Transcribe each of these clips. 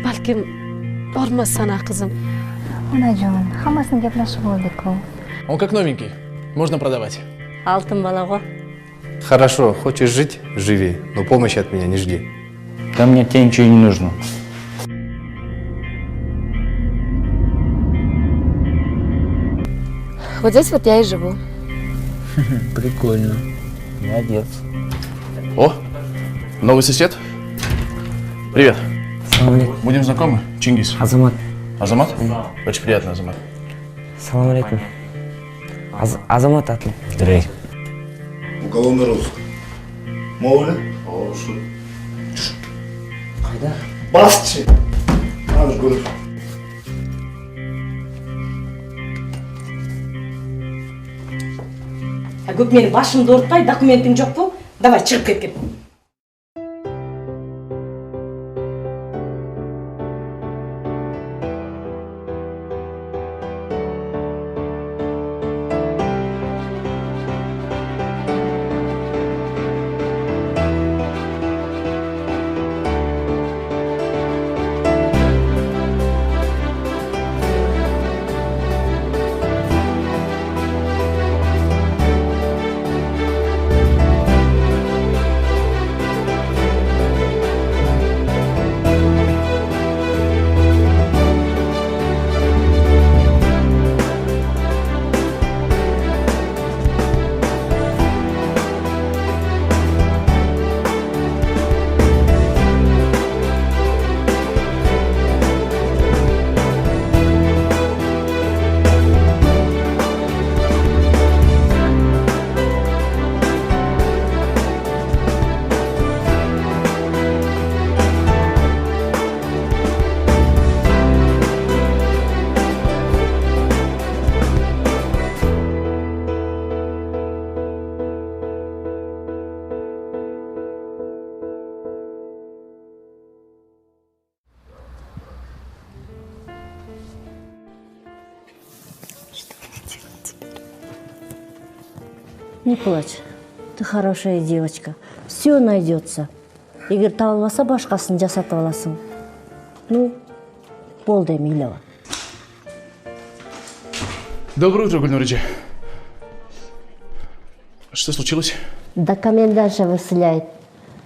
Balkim bormasana qizim. Onajon, hammasini gaplashib oldik-ku. Он как новенький, можно продавать. Алтын balaga. Хорошо, хочешь жить – живи, но помощи от меня не жди. Да мне тебе ничего не нужно. Вот здесь вот я и живу. Прикольно. Молодец. О, новый сосед. Привет. Салам алейкум. Будем знакомы? Чингис. Азамат. Азамат? Очень приятно, Азамат. Салам алейкум. Азамат атлы. Здравейте. Уголовный розыск. Мовля? Қайда? Басчы! Наш город. Көп мені башымды орытпай, документің жоқ бұл. Давай, шығып кеткен. Не плачь, ты хорошая девочка, все найдется. Егер табылмаса, башкасын жасатып аласың. Ну, болды Эмилова. Доброе утро, Гульнуриджи. Что случилось? Документанша выселяет.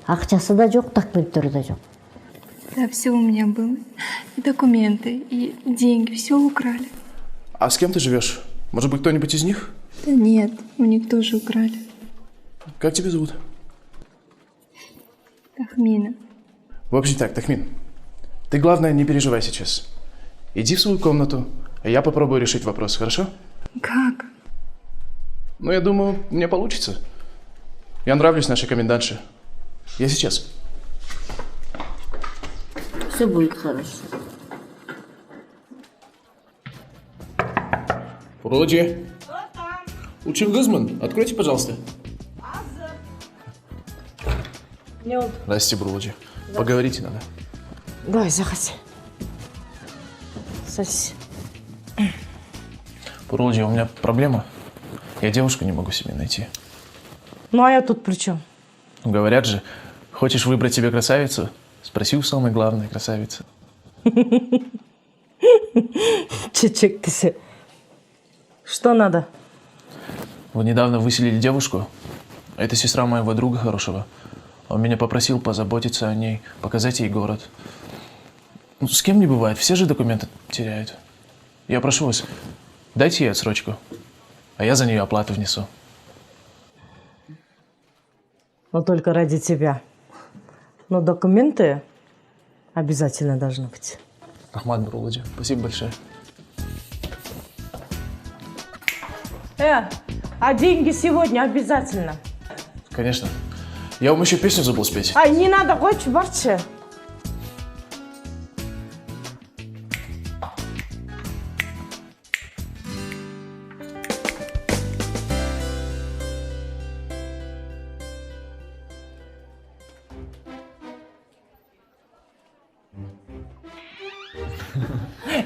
Акчасы да жоқ, документтері да жоқ. Да, все у меня было. И документы, и деньги, все украли. А с кем ты живешь? Может быть, кто-нибудь из них? Да нет, у них тоже украли. Как тебя зовут? Тахмина. В общем так, Тахмин, ты, главное, не переживай сейчас. Иди в свою комнату, а я попробую решить вопрос, хорошо? Как? Ну, я думаю, мне получится. Я нравлюсь нашей комендантше. Я сейчас. Все будет хорошо. Бурладжи. Училгызман, откройте, пожалуйста. Здрасте, Бурладжи. Поговорите надо. Давай, заходи. Садись. Бурладжи, у меня проблема. Я девушку не могу себе найти. Ну, а я тут при чем? Ну, говорят же, хочешь выбрать себе красавицу? Спроси у самой главной красавицы. Чечек ты. Что надо? Вы недавно выселили девушку. Это сестра моего друга хорошего. Он меня попросил позаботиться о ней, показать ей город. Ну, с кем не бывает, все же документы теряют. Я прошу вас, дайте ей отсрочку, а я за нее оплату внесу. Но только ради тебя. Но документы обязательно должны быть. Рахмат Бурладжи, спасибо большое. А деньги сегодня обязательно. Конечно. Я вам еще песню забыл спеть. Ай, не надо, хочешь, барче.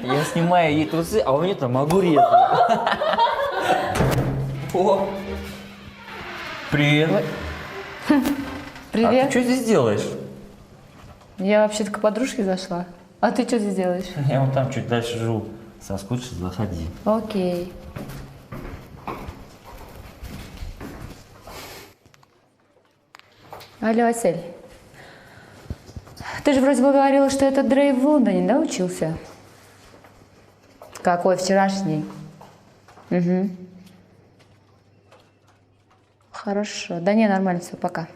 Я снимаю ей трусы, а у нее там огурец. О! Привет. Привет. А ты что здесь делаешь? Я вообще-то к подружке зашла. А ты что здесь делаешь? Я вон там чуть дальше живу. Соскучишься, заходи. Окей. Алло, Асель. Ты же вроде бы говорила, что этот Дрейв в Лондоне, да, учился? Какой вчерашний? Угу. Хорошо. Да не, нормально, все, пока.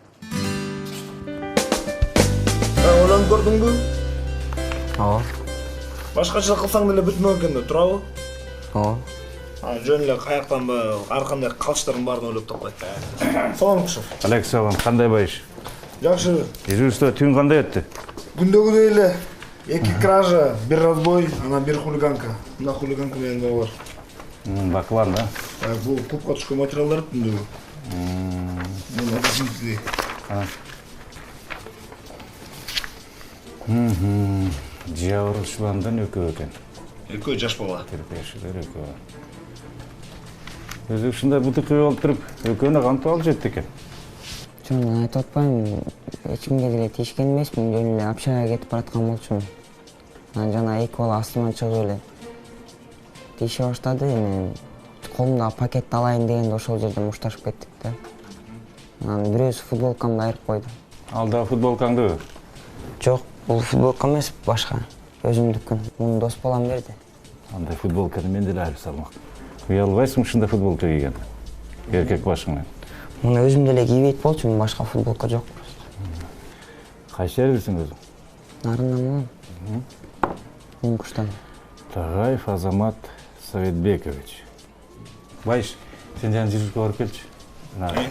Ойланып көрдің бе? Ооба. Башкача кылсаң деле бүтмөк экен да, туурабы? Ооба. Жөн эле каяктан ба, ар кандай калчтардын баарын ойлоп таппайт. Салам кушов. Александр, кандай байыш? Жакшы. Жүрүштө түн кандай өттү? Күндөгүдөй эле 2 кража, 1 разбой, анан 1 хулиганка. Мына хулиганка менен бар. Баклан, да? Бул клубка түшкөн материалдар түндөгү. Мына описниктей. Жабырылышуулардан экөө экен. Экөө жаш бала. Терпешилер экөө. Өзү ушундай бутук болуп туруп, экөөнө кантип алып жетти экен? Жөн, мен айтып атпаймынбы, эч кимге деле тийишкен эмесмин, жөн эле общагага кетип бараткан болчумун. Анан жана 2 бала астыман чыгып эле тийише баштады, мен колумдагы пакетти алайын дегенде ошол жерде мушташып кеттик да. Анан бирөөсү футболкамды айырып койду. Ал дагы футболкаңдыбы? Жок, бул футболка эмес, башка. Өзүмдүкүн. Муну дос балам берди. Андай футболканы мен деле айырып салмак. Уялбайсың ушундай футболка кийген? Эркек башыңан. Муну өзүм деле кийбейт болчумун, башка футболка жок. Кайсы жердесиң өзүң? Нарындан болом. Муңкуштан. Тагаев Азамат Советбекович. Байыш, сен жана жүрүшкө барып келчи.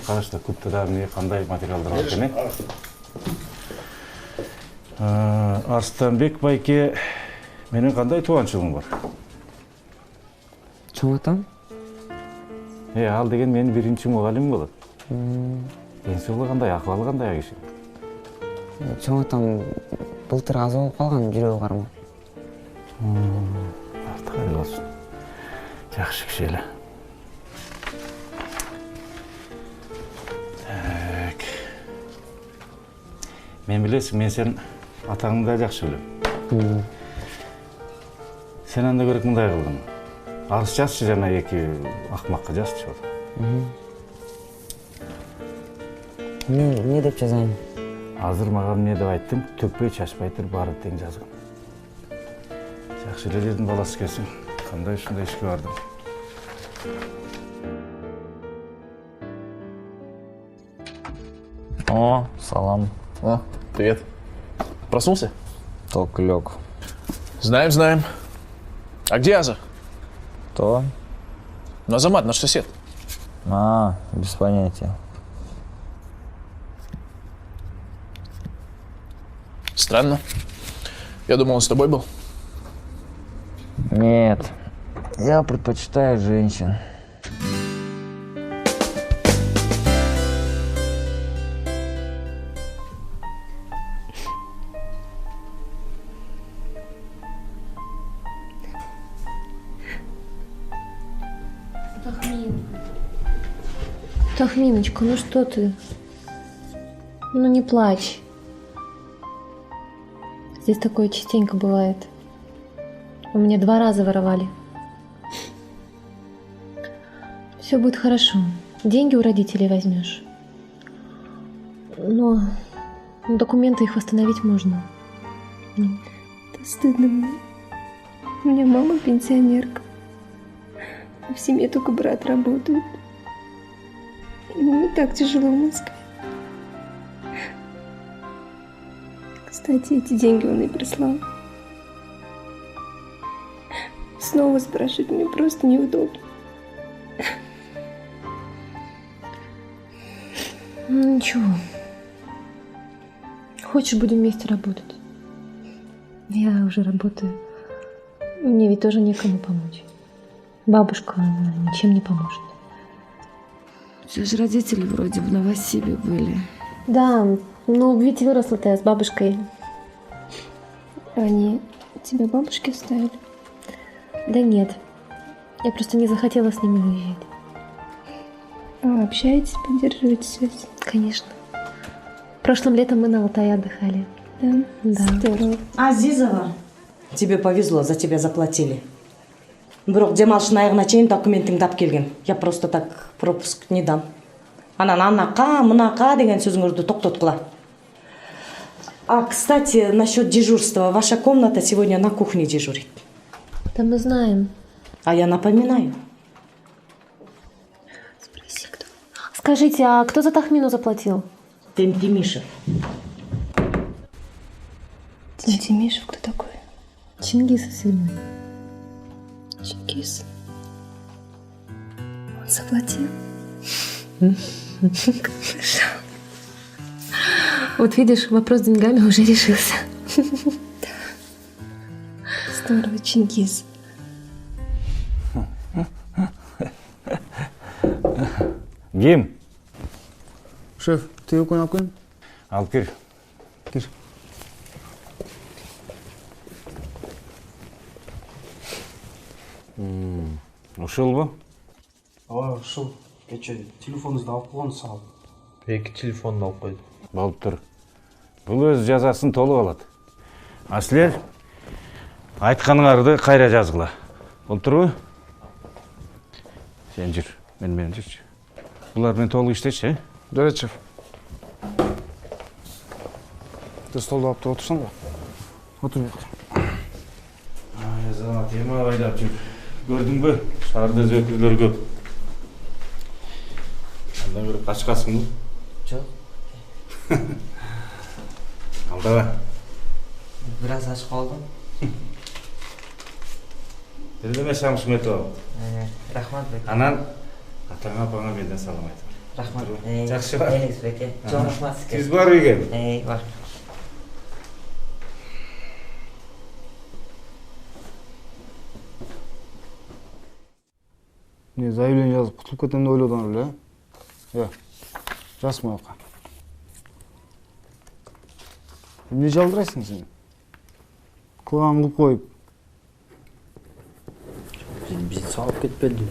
Карашта кутта дагы эмне кандай материалдар бар экен, Арстанбек байке менен кандай тубанчылыгың бар? Чоң атам? Ал деген менин биринчи мугалимим болот. Ден соолугу кандай, акыбалы кандай киши? Чоң атам былтыр аз болуп калган, жүрөгү кармай. Артык эле болсун. Жакшы киши эле. Мен билесиң, мен сен атаңды да жакшы билем. Сен анда көрөк мындай кылдың. Арыз жазчы жана 2 акмакка жазчы. Не деп жазайын? Азыр мага эмне деп айттың? Төкпөй чачпай туруп баары тең жазгын. Жакшы эле жердин баласы экенсиң. Кандай ушундай ишке бардың? О, салам. Привет. Проснулся? Только лег. Знаем, знаем. А где Аза? Кто? Ну, Азамат, наш сосед. Без понятия. Странно. Я думал, он с тобой был. Нет, я предпочитаю женщин. Тахминочка, ну что ты? Ну не плачь. Здесь такое частенько бывает. У меня 2 раза воровали. Все будет хорошо. Деньги у родителей возьмешь. Но документы их восстановить можно. Это стыдно мне. У меня мама пенсионерка. В семье только брат работает. Не так тяжело в Москве. Кстати, эти деньги он и прислал. Снова спрашивать мне просто неудобно. Ну ничего. Хочешь, будем вместе работать? Я уже работаю. Мне ведь тоже некому помочь. Бабушка, она ничем не поможет. Все же родители вроде в Новосибе были. Да, ну ведь выросла-то я с бабушкой. Они тебя бабушки оставили? Да нет, я просто не захотела с ними выезжать. А общаетесь, поддерживаете связь? Конечно. Прошлым летом мы на Алтае отдыхали. Да? Да. Здорово. Азизова, Тебе повезло, за тебя заплатили. Бирок демалыштын аягына чейин документиңди алып келген. Я просто так пропуск не дам. Анан анака, мынака деген сөзүңөрдү токтоткула. А, кстати, насчет дежурства. Ваша комната сегодня на кухне дежурит. Да мы знаем. А я напоминаю. Спроси, кто. Скажите, а кто за Тахмину заплатил? Темтимишев. Тимишев кто такой? Чингис сильный. Чингис. Он заплатил? Вот видишь, вопрос с деньгами уже решился. Здорово, Чингис. Ким? Шеф, телефон алып келдің? Алып кел. Кел. Ушул бу? Ооба, ушул. Кече телефонуңузду алып койгон сал. Эки телефонду алып койду. Болуп тур. Бул өз жазасын толук алат. А силер айтканыңарды кайра жазгыла. Болуп турбу? Сен жүр, мен менен жүрчү. Булар менен толук иштечи, Жарайт, шеф. Ты столду алып туруп отурсаң ба? Отур бияка. Азамат эме байлап жүр. Көрдүңбү? Шаарда өкүлдөр көп. Андан көрүп качкасыңбы? Жок. Алдаба. Бир аз ачып калдым. Бирдеме Шамшметов. Рахмат беке. Анан атаңа апаңа менден салам айт. Рахмат. Жакшы ба? Элиңиз беке. Чоң рахмат сизге. Сиз бар үйгө? Бар. Не, заявление жазып кутулуп кетем деп ойлодуңар беле, э? Жаз маяка. Эмне жалдырайсың сен? Кылган кылып коюп. Бизди салып кетпеди.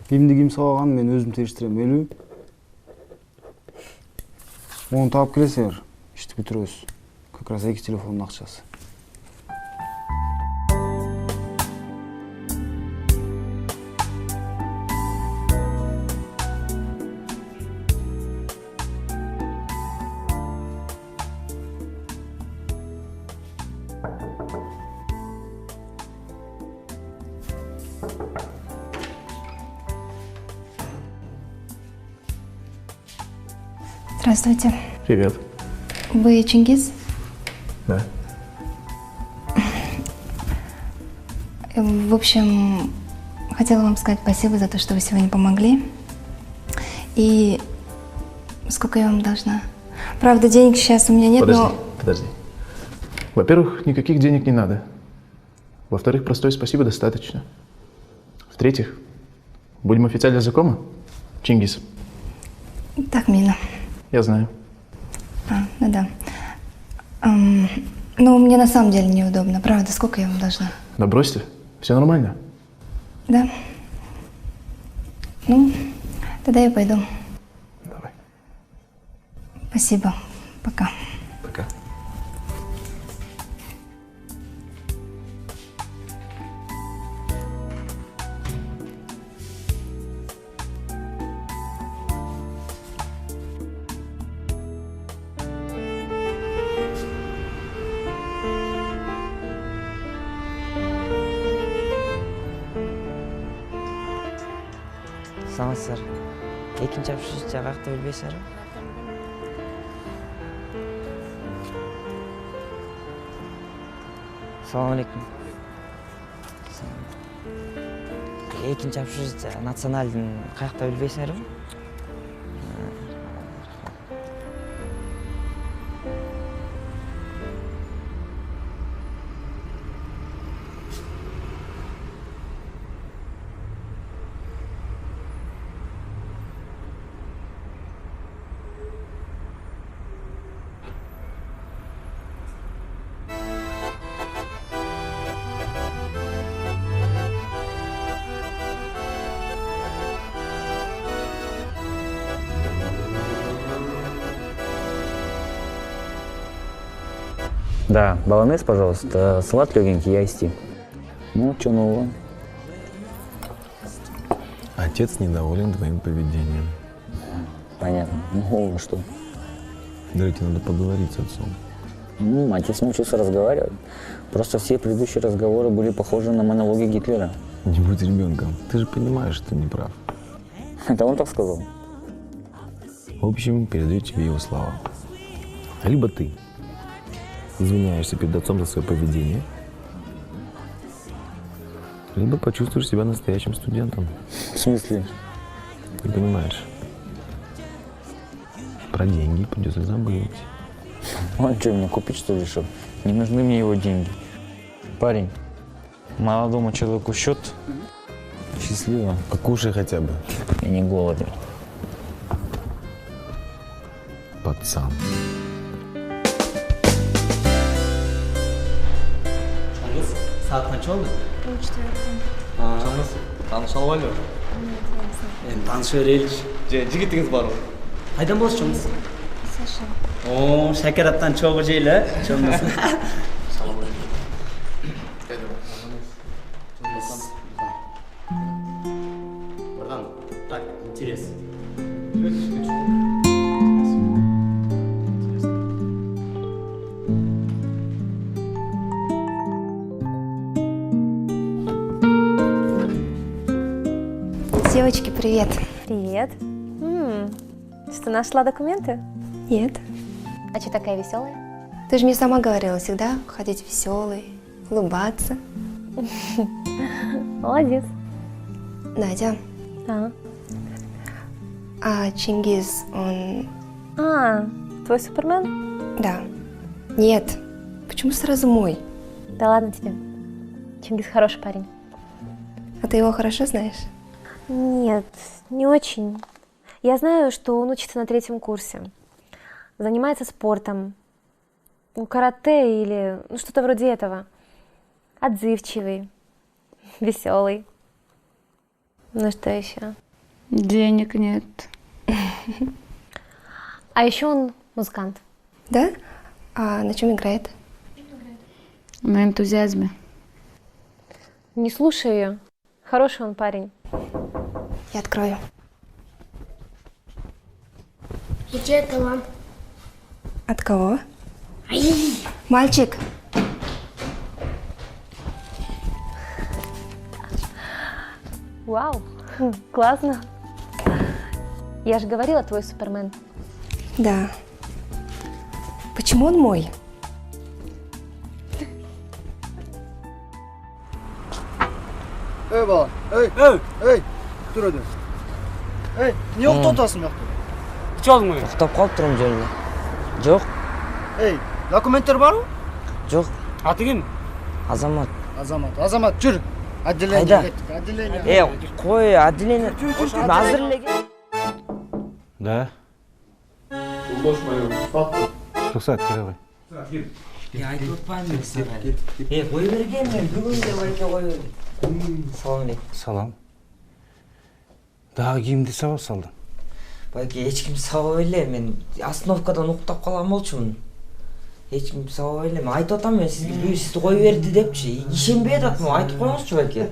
Кимди ким сабаган мен өзүм териштирем, элүү. Onu таап келесиңер, ишти бүтүрөбүз. Как раз 2 телефондун акчасы. Здравствуйте. Привет. Вы Чингис? Да. В общем, хотела вам сказать спасибо за то, что вы сегодня помогли. И сколько я вам должна? Правда, денег сейчас у меня нет, но... Подожди. Во-первых, никаких денег не надо. Во-вторых, простое спасибо достаточно. В-третьих, будем официально знакомы? Чингис. Так, Мина. Я знаю. Ну да. Ну, мне на самом деле неудобно. Правда, сколько я вам должна? Да брось ты, все нормально. Да? Ну, тогда я пойду. Давай. Спасибо. Пока. Пока. Саламатсыздар. Экинчи общежитие каякта билбейсиңерби? Салам алейкум. Экинчи общежитие национальдин каякта билбейсиңерби? Да, баланес, пожалуйста, салат легенький, яйсти. Ну, что нового? Отец недоволен твоим поведением. Понятно. Ну, что? Давайте, надо поговорить с отцом. Отец научился разговаривать. Просто все предыдущие разговоры были похожи на монологи Гитлера. Не будь ребенком. Ты же понимаешь, что ты не прав. Это он так сказал? В общем, передаю тебе его слова. Либо ты извиняешься перед отцом за свое поведение, либо почувствуешь себя настоящим студентом. В смысле? Не понимаешь. Про деньги придется забыть. Он что, мне купить, что ли, решил? Не нужны мне его деньги. Парень, молодому человеку счет. Счастливо. Покушай хотя бы. Я не голоден. Пацан. Saat kaç oldu? 14. Tanısı. Tanışalım alo. Endi tanışıveraylik. Jigitiniz bormi? Qaydan bo'lasiz? Саша. Oo, Shakarabdan cho'g'i jeylar, cho'g'masin. Buradan tak interes. Девочки, привет. Привет. Что, нашла документы? Нет. А что такая веселая? Ты же мне сама говорила, всегда ходить веселой, улыбаться. Молодец. Надя, а Чингиз, он... Твой Супермен? Да. Нет. Почему сразу мой? Да ладно тебе. Чингиз хороший парень. А ты его хорошо знаешь? Нет, не очень. Я знаю, что он учится на 3-м курсе. Занимается спортом. Карате или что-то вроде этого. Отзывчивый, веселый. Ну что еще? Денег нет. А еще он музыкант. Да? А на чем играет? На энтузиазме. Не слушай ее. Хороший он парень. Я открою. Где это вам? От кого? Мальчик. Вау, классно. Я же говорила, твой Супермен. Да. Почему он мой? Ey bala, ey, tur ödü. Ey, niye yo'qda o'tasың bu yoqda? Kuchog'mi? To'xtab qolib turibman joyimda. Yo'q. Ey, dokumentlar bormi? Yo'q. Atigim? Azamat. Azamat, yur. Отделение. Ey, qo'y, отделение. Hozirlagan. Да. Ruxsat, kira qo'y. Ya aytib o'tmayman sizga. Ey, qo'yavergan men bugun deb ayta qo'yaverdim. Salom alaykum. Salom. Дағы киімді сабап салды. Balki echkim savob o'ylayman. Men oстановкадан o'qtab qolgan bo'lchimman. Echkim savob o'ylayman. Aytib o'taman men sizga, bu sizni qo'yaverdi debchi. Ishonbay aytdim, aytib qo'yingizchi balki.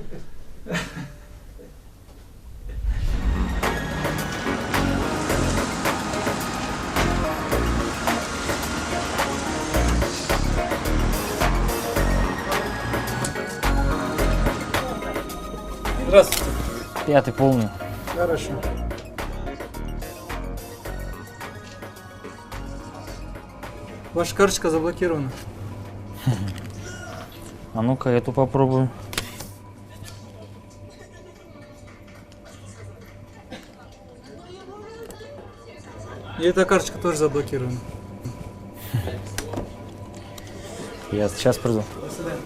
Здравствуйте. 5-й полный. Хорошо. Ваша карточка заблокирована. А ну-ка, эту попробую. И эта карточка тоже заблокирована. Я сейчас приду. До свидания.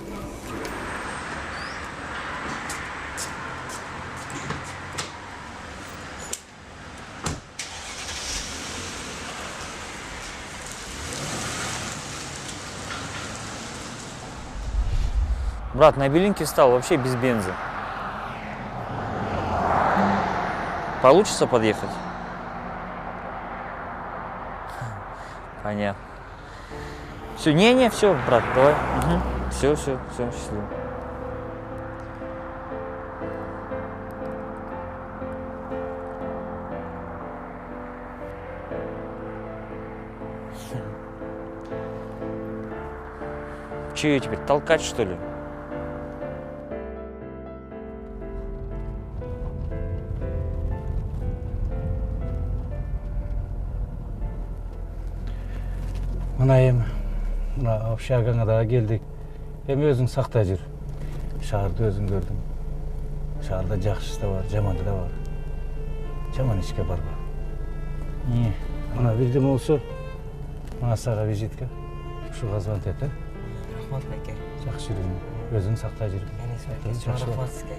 Брат, на белинке встал вообще без бенза. Получится подъехать? Понятно. Все, не, все, брат, давай. Все, счастливо. Че ее теперь, толкать, что ли? Мына эми мына общагаңа дагы келдик. Эми өзүң сактай жүр. Шаарды өзүң көрдүң. Шаарда жакшысы да бар, жаманы да бар. Жаман ишке барба. Мына билдим болсо, мына сага визитка. Ушуга звонить эт. Рахмат байке. Жакшы жүрүң. Өзүң сактай жүр. Рахмат сизге.